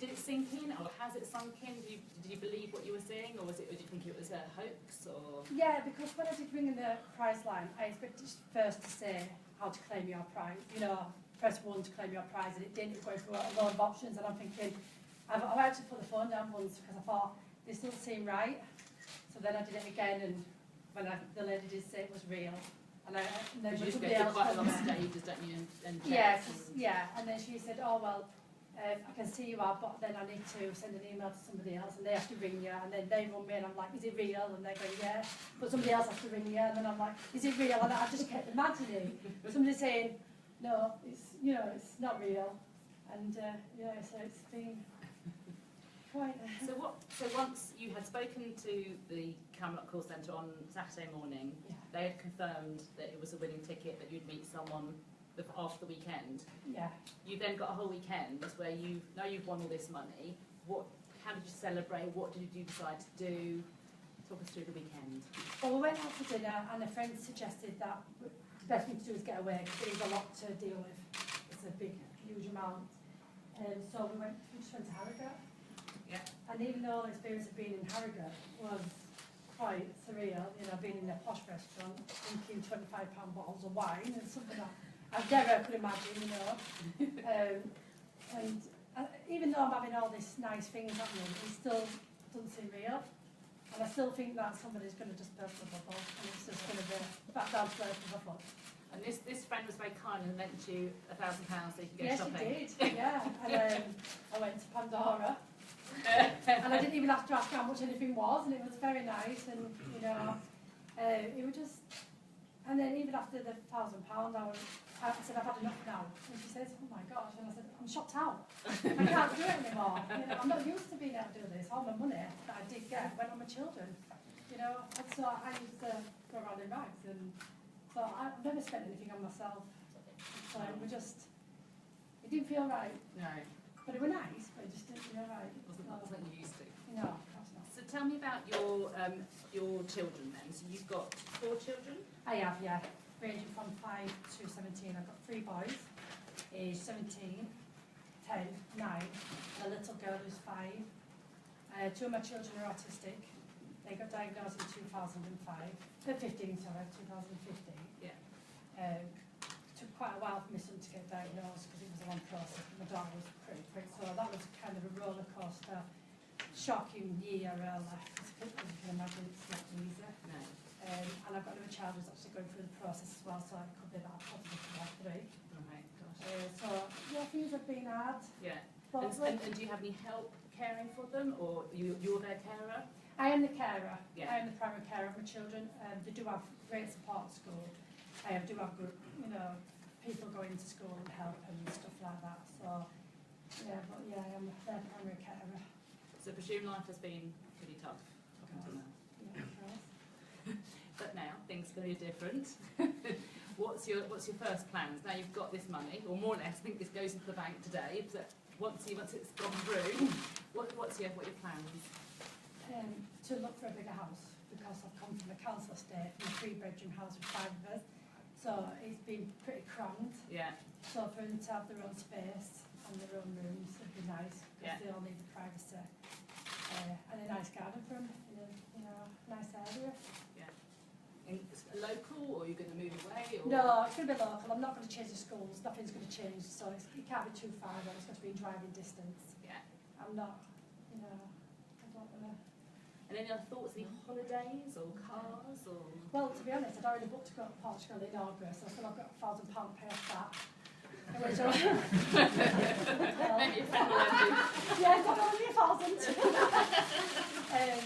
did it sink in, or has it sunk in? Did you believe what you were seeing, or did you think it was a hoax? Or yeah, because when I did ring in the prize line, I expected first to say how to claim your prize. You know, press 1 to claim your prize, and it didn't. It went through a lot of options, and I'm thinking, I actually put the phone down once because I thought this doesn't seem right. So then I did it again, and when the lady did say it was real, and then you just go somebody through else quite a lot of stages, don't you? And yeah, yeah, and then she said, oh well, I can see you are, but then I need to send an email to somebody else, and they have to ring you, and then they run me, and I'm like, is it real? And they go, yeah, but somebody else has to ring you, and then I'm like, is it real? And I just kept imagining somebody saying, no, it's, you know, it's not real, and yeah, so it's been quite. So once you had spoken to the Camelot call centre on Saturday morning, Yeah. they had confirmed that it was a winning ticket, that you'd meet someone after the weekend. Yeah. You then got a whole weekend where you've won all this money. How did you celebrate? What did you decide to do? Talk us through the weekend. Well, we went out for dinner, and a friend suggested that the best thing to do is get away because there's a lot to deal with. It's a big, huge amount. So we just went to Harrogate. Yeah. And even though the experience of being in Harrogate was quite surreal, you know, being in a posh restaurant, drinking £25 bottles of wine and something that I never could imagine, you know. And even though I'm having all these nice things happening, it still doesn't seem real. And I still think that somebody's going to just burst the bubble, and it's just going to be back down to earth with a flood. And this friend was very kind and lent you £1,000 so you could go yes, shopping. Yes, she did, yeah. And I went to Pandora. And I didn't even have to ask how much anything was, and it was very nice, and you know, it was just. And then even after the £1,000, I said, I've had enough now. And she says, oh my gosh, and I said, I'm shocked out. I can't do it anymore. You know, I'm not used to being able to do this. All my money that I did get went on my children. You know, and so I used to go around in rags, and so I've never spent anything on myself. So it was just, it didn't feel right. No. But it was nice, but it just didn't feel right. Wasn't you used to? No, that's not. So tell me about your children then. So you've got 4 children? I have, yeah. Ranging from 5 to 17. I've got 3 boys, aged 17, 10, 9, and a little girl who's 5. 2 of my children are autistic. They got diagnosed in 2015, sorry, 2015. Yeah. Took quite a while for my son to get diagnosed because it was a long process. My daughter was pretty quick, so that was kind of a roller coaster, shocking year, really. As you can imagine, it's not easy. No. And I've got another child who's actually going through the process as well, so it could be that positive for all 3. Right, gosh. So, yeah, things have been hard. Yeah. But And do you have any help caring for them, or you're their carer? I am the carer. Yeah. I am the primary carer of my children. They do have great support at school. I do have good, you know, people going to school and help and stuff like that. So, yeah, but yeah, I am their primary carer. So I presume life has been pretty tough up until now. Yeah, of course. But now things are going to be different. What's your first plans? Now you've got this money, or more or less, I think this goes into the bank today. But once it's gone through, what's your plans? To look for a bigger house, because I've come from a council estate, from a 3-bedroom house with 5 of us. So it's been pretty crammed. Yeah. So for them to have their own space and their own rooms would be nice, because Yeah. they all need the privacy. And a nice garden for them in a, you know, nice area. Yeah. And local, or are you going to move away? Or? No, it's going to be local. I'm not going to change the schools. Nothing's going to change. So it can't be too far. It's got to be in driving distance. Yeah. I'm not, you know, I don't want to. And any other thoughts? Any holidays or cars or? Well, to be honest, I'd already booked to go to Portugal in August. So I feel I've got £1,000 pay off that. Maybe a friend will lend you. Yeah, it's not only 1,000.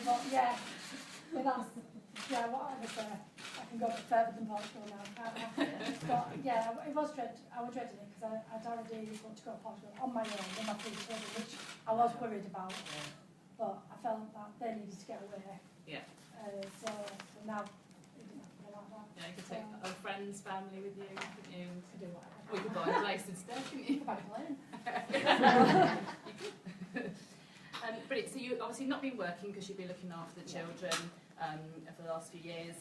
But yeah, but that's, yeah, what I was I can go a bit further than Portugal now, can't I? But yeah, I was dreading it because I'd already got to go to Portugal on my own with my 3 children, which I was worried about. But I felt that they needed to get away. Yeah. So now it didn't have to be like that. Yeah, you could take other friends, family with you, couldn't you? To do whatever. Or you could buy a place instead, couldn't you? Buy a plane. Brilliant. So you've obviously not been working because you've been looking after the children for the last few years.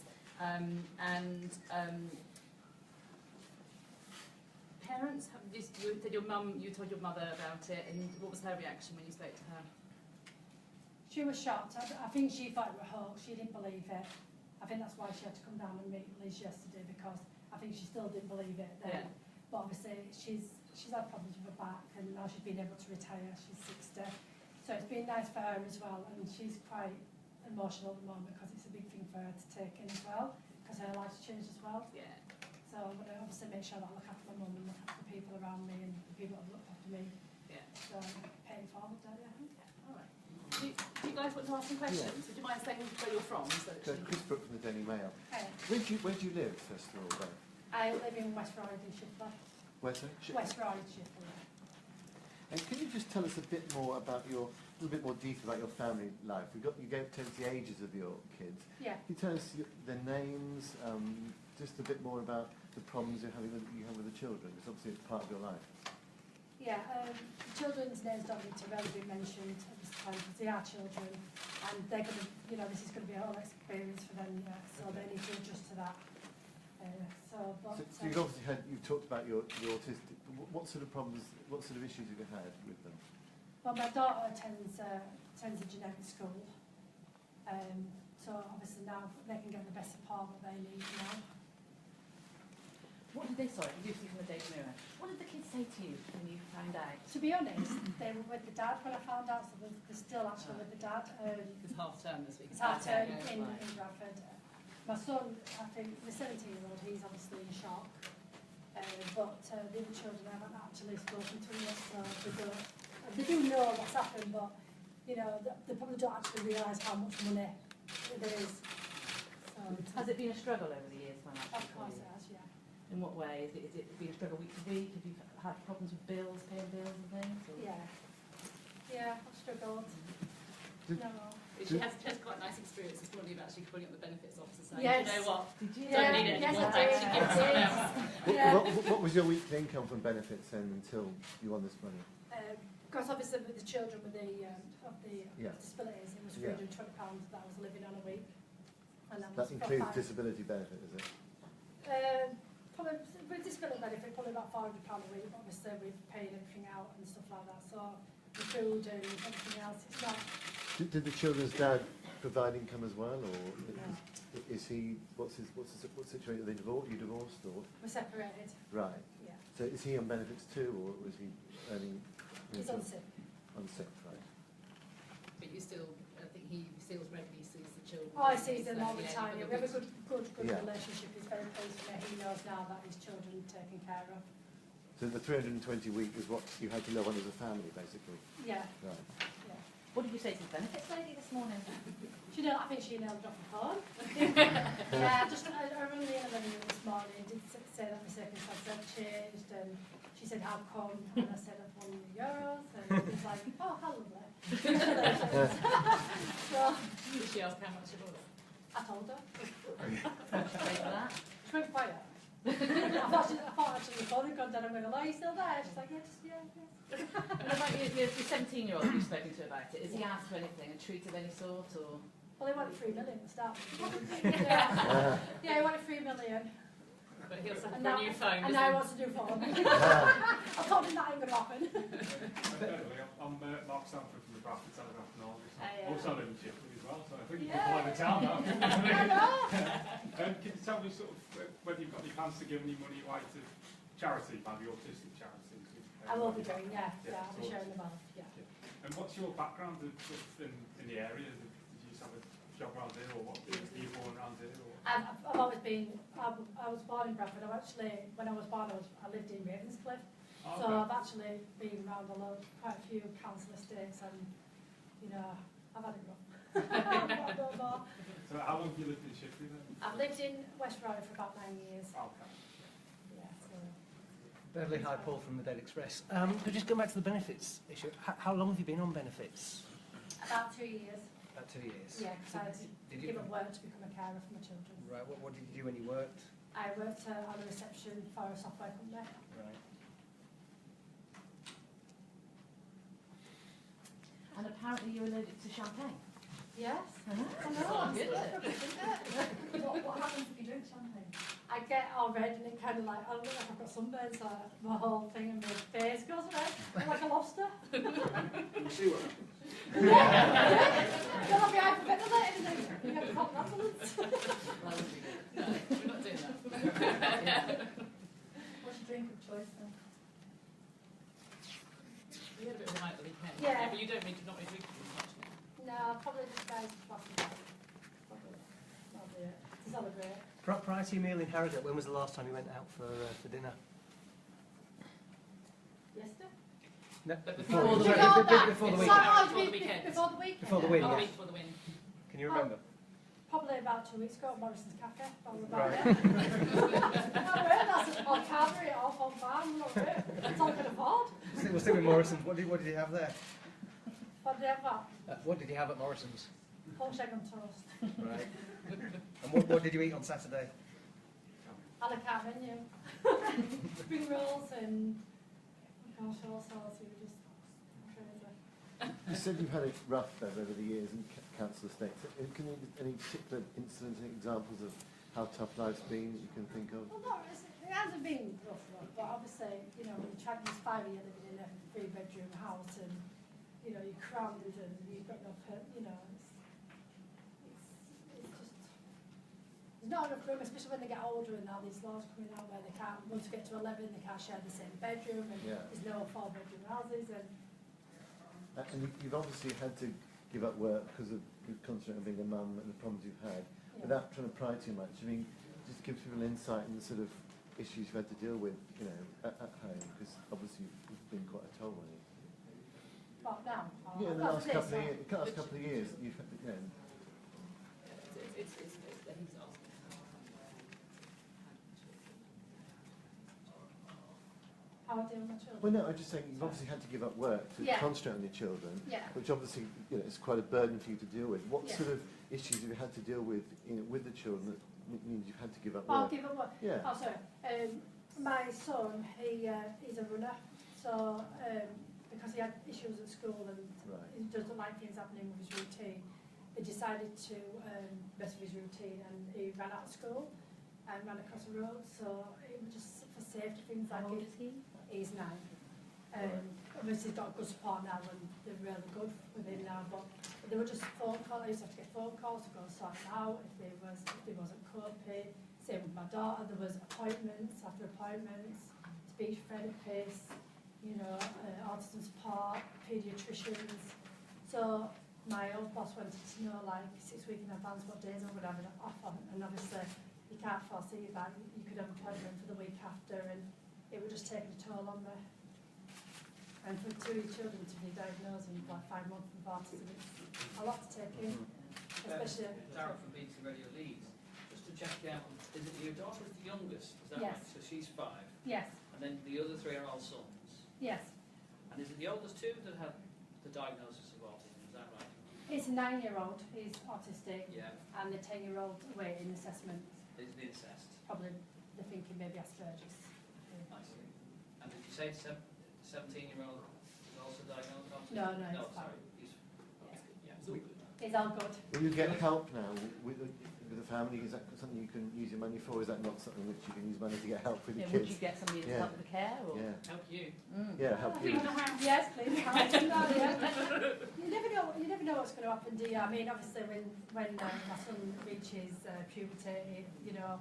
parents? You said your mum, you told your mother about it, and what was her reaction when you spoke to her? She was shocked. I think she thought it was a hoax. She didn't believe it. I think that's why she had to come down and meet Liz yesterday, because I think she still didn't believe it then. Yeah. But obviously she's had problems with her back, and now she's been able to retire. She's 60. So it's been nice for her as well, and she's quite emotional at the moment because it's a big thing for her to take in as well, because her life's changed as well. Yeah. So I'm going to obviously make sure that I look after my mum and look after the people around me and the people that have looked after me. Yeah. So pay it forward, don't you? All right. Do you guys want to ask some questions? Yeah. Would you mind saying where you're from? So Chris Brook from the Daily Mail. Hey. Where do you live, first of all, though? I live in West Riding, Shipley. Where, sir? West Riding, Shipley. And can you just tell us a bit more about a little bit more detail about your family life? You gave us the ages of your kids. Yeah. Can you tell us their names, just a bit more about the problems you have with the children? It's obviously part of your life. Yeah, the children's names don't need to really be mentioned at this time because they are children, and they're going to, this is going to be a whole experience for them, so they need to adjust to that. So you've obviously you've talked about your autistic. What sort of problems, what sort of issues have you had with them? Well, my daughter attends a generic school, so obviously now they can get the best support that they need now. what did they, sorry, you from the Daily Mirror, what did the kids say to you when you found out? To be honest, they were with the dad when I found out, so they're still actually with the dad. It's half term this week. It's half term in Bradford. My son, I think, the 17-year-old, he's obviously in shock. But the other children haven't actually spoken to him yet, so they do know what's happened, but they probably don't actually realise how much money it is. So, Has it been a struggle over the years financially? of course it has, yeah. In what way? Is it been a struggle week to week? Have you had problems with bills, paying bills and things? Or? Yeah, I've struggled. Did- No. She has quite a nice experience this morning of actually calling up the benefits officer saying, Yes. you know what, did you? Yeah, Don't need it yes, anymore, I thanks, did. you give it to someone else. Yeah. What was your weekly income from benefits then until you won this money? Because obviously with the children with the Yeah. disabilities, it was Yeah. £320 that I was living on a week. And that That was includes for disability benefit, is it? probably with disability benefit, probably about £500 a week. But obviously we've paid everything out and stuff like that. So the food and everything else, it's not. Did the children's dad provide income as well, or No. is he? What's situation? Are they divorced? You divorced, or We're separated. right? Yeah. So is he on benefits too, or was he earning? He's on sick. On sick, right? But you still, I think he still regularly sees the children. Oh, I see them all the Yeah, time. you've We got have a good Yeah. relationship. He's very pleased with me. He knows now that his children are taken care of. So the 320 week is what you had to live on as a family, basically. Yeah, Right. yeah. What did you say to the benefits lady this morning? I think she nailed it off the phone. Yeah, I rang the interview this morning and did say that my circumstances had changed, and she said, how come? And I said, I've won €1, and it was like, oh, how lovely. So Did she ask how much it was? I told her. How much did you pay for that? She went quiet. I thought actually the phone had gone down. I'm going, are you still there? She's like, yeah. What about your 17-year-old you've spoken to about it? Has he asked for anything, a treat of any sort, or? Well, he wanted 3 million to start with. Yeah, he wanted 3 million. But he'll suffer And for a now, new phone, and doesn't now he he? wants to do 4 million. I told him that ain't going to happen. I'm Mark Sanford from the Bradford Telegraph and Argus. Yeah. Also live in Shipley as well, so I think you Yeah. can follow the town now. I know. Can you tell me sort of whether you've got any plans to give any money away to charity, maybe autistic charities? I will be doing, yeah, I'll be so- sharing them all, yeah. And what's your background in the area? Did you used to have a job around here, or what? Were you born around here? Or? I've always been, I was born in Bradford. When I was born, I lived in Ravenscliffe. Oh, So okay. I've actually been around quite a few council estates, and, I've had it rough. I don't know. So how long have you lived in Shipley then? I've lived in West Riding for about 9 years. Okay. Yeah, so. Beverly, hi, Paul from the Daily Express. Could you just go back to the benefits issue? How long have you been on benefits? About 2 years. About 2 years. Yeah, because I Did give you? up work to become a carer for my children. Right. What did you do when you worked? I worked on a reception for a software company. Right. And apparently you're allergic to champagne. Yes. I know. I know. Good, isn't it? What happens if you drink champagne? I get all red and it kind of like, I look like I've got sunburns, so my whole thing and my face goes red, I'm like a lobster. You see what happens? Then I'll be hyperventilating and then you get called an ambulance. No, we're not doing that. What's your drink of choice then? We had a bit of a night the weekend. Yeah. But you don't not really drink too much now. No, probably just guys talking about it. Probably. That'll be it. To celebrate. Prior to your meal in Harrogate, when was the last time you went out for dinner? Yesterday? No, Before sorry, the before weekend. before the Sorry, weekend. oh, Before the weekend. Before the weekend. Before the win, Oh, yeah. week before the win. Can you remember? Probably about 2 weeks ago at Morrison's Cafe. Probably about Right. it. Not really, that's all carvery, all on farm, not really. That's all I can afford. We'll stick with Morrison's. What did you have there? But they have that. What did you have at Morrison's? Poached egg on toast. Right. And what did you eat on Saturday? A la carte menu. Spring rolls and, gosh, all sorts. We were just crazy. You said you've had it rough though over the years in council estates. Can you any particular incidents and examples of how tough life's been that you can think of? Well, no, it hasn't been rough, but obviously, you know, when you try to use 5 a year living in a 3-bedroom house and, you know, you're crammed and you've got no, you know, it's just, there's not enough room, especially when they get older and now these laws coming out where they can't, once they get to 11, they can't share the same bedroom and Yeah. there's no 4-bedroom houses and And you've obviously had to give up work because of the constant of being a mum and the problems you've had. yeah. Without trying to pry too much, I mean, just gives people an insight in the sort of issues you've had to deal with, you know, at home, because obviously you've been quite a toll on you. Well, now, Yeah, in the last couple of years, you've had, you know. It's he's asking. how I deal with my children. Well, no, I'm just saying you've obviously had to give up work to Yeah. concentrate on your children, Yeah. which obviously, you know, is quite a burden for you to deal with. What Yeah. sort of issues have you had to deal with, you know, with the children that means you've had to give up I'll work? give up what? Yeah. Oh, sorry. My son, he's a runner, so because he had issues at school and Right. he doesn't like things happening with his routine, he decided to mess with his routine and he ran out of school and ran across the road. So it was just for safety things like How old it. is he? He's 9. Obviously, he's got good support now and they're really good with him now. But they were just phone calls. I used to have to get phone calls to go and sort it out if he wasn't coping. Same with my daughter. There was appointments after appointments, speech therapists, you know, autism support, paediatricians. So my old boss wanted to know, like 6 weeks in advance, what days I would have it off on. And obviously, you can't foresee that. You could have an appointment for the week after, and it would just take a toll on me. And for 2 children to be diagnosed in like 5 months with autism, it's a lot to take in, especially. Darren from BT Radio Leeds. Just to check out, is it your daughter's the youngest? Is that Yes. right? So she's 5, Yes, and then the other 3 are all sons. yes. And is it the oldest 2 that have the diagnosis of autism? Is that right? It's a 9-year-old who's autistic, Yeah. and the 10-year-old awaiting assessment. Is being assessed. Probably they're thinking maybe Asperger's. I see. And did you say 17-year-old is also diagnosed with autism? No, no, No, it's fine. sorry. He's, yeah, it's all good. It's all good. Will you get help now with the family? Is that something you can use your money for? Is that not something which you can use money to get help with Yeah, your would kids? you get somebody to Yeah. help with the care? Or? Yeah, Help you. yeah, help you. Yes, please. No, yeah. You never know what's going to happen, do you? I mean, obviously, when my son reaches puberty, you know,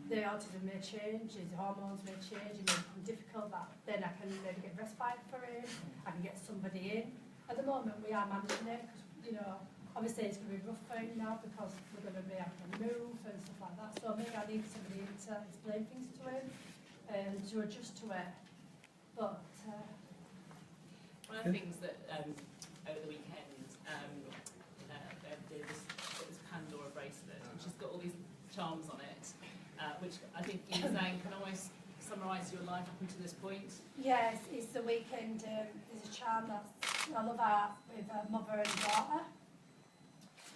the autism may change, his hormones may change, it may become difficult. But then I can maybe get respite for him. I can get somebody in. At the moment, we are managing it because, you know, obviously it's going to be rough for him now because we're going to be having to move and stuff like that. So maybe I need somebody in to explain things to him and to adjust to it. But One of the things that over the weekend did this Pandora bracelet, which has got all these charms on it, which I think you were saying can almost summarise your life up until this point. yes, it's the weekend. There's a charm that I love art with a mother and daughter.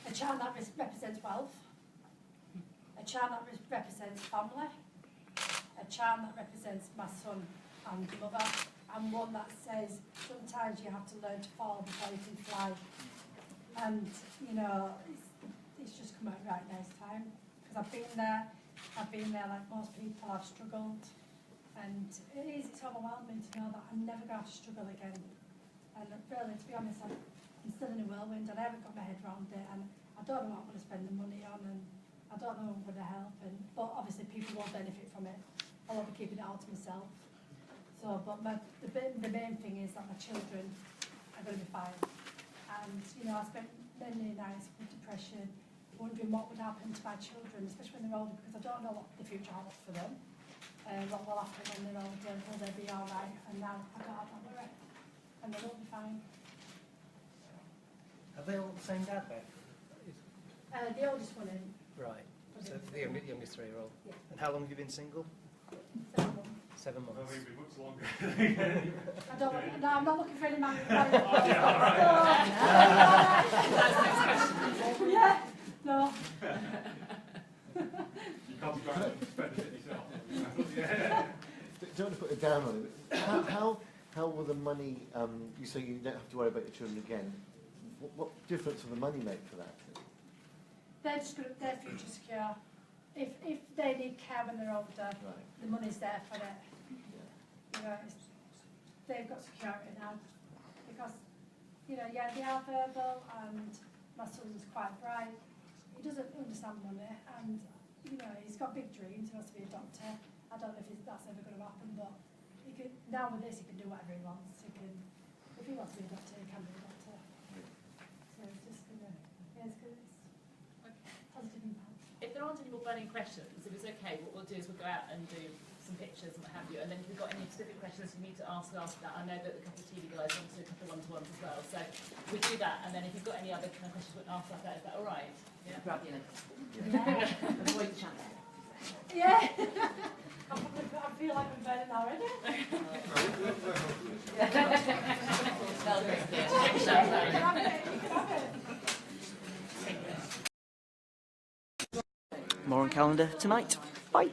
A charm that represents wealth. A charm that represents family. A charm that represents my son and mother. And one that says sometimes you have to learn to fall before you can fly. And, you know, it's just come out right next time. Because I've been there, I've been there like most people. I've struggled, and it's overwhelming to know that I'm never going to have to struggle again. And really, to be honest, I'm still in a whirlwind, and I haven't got my head around it, and I don't know what I'm going to spend the money on, and I don't know who I'm going to help. But obviously, people will benefit from it. I won't be keeping it all to myself. So, but the main thing is that my children are going to be fine. And you know, I spent many nights with depression, wondering what would happen to my children, especially when they're older, because I don't know what the future holds for them. What will happen when they're older, will they be all right? And now I don't have that worry, and they will be fine. Have they all the same dad, Beth? The oldest one in. Right. So the youngest 3-year-old. Yeah. And how long have you been single? 7 months. 7 I months. think it'll be much longer. I don't want, no, I'm not looking for any man. Yeah, no. You can't go out and spend it yourself. Don't want to put it down on it. How will the money, you say you don't have to worry about your children again, what difference will the money make for that? They're just going to, their future secure. If they need care when they're older, Right. the money's there for it. Yeah. You know, they've got security now. Because, you know, yeah, they are verbal, and my son's quite bright. He doesn't understand money, and, you know, he's got big dreams. He wants to be a doctor. I don't know if that's ever going to happen, but he can, now with this, he can do whatever he wants. He can, if he wants to be a doctor, he can be a doctor. So it's just going to, yeah, it's good. Positive impact. If there aren't any more burning questions, if it's okay, what we'll do is we'll go out and do some pictures and what have you, and then if you've got any specific questions you need to ask after that, I know that a couple of TV guys want to do a couple of one-to-ones as well, so we'll do that, and then if you've got any other kind of questions you want to ask after that, is that all right? Yeah. Grab your legs. Yeah. Avoid the channel. Yeah. I feel like I'm burning already. Well, great. You can have it. You can have it. More on calendar tonight. Bye.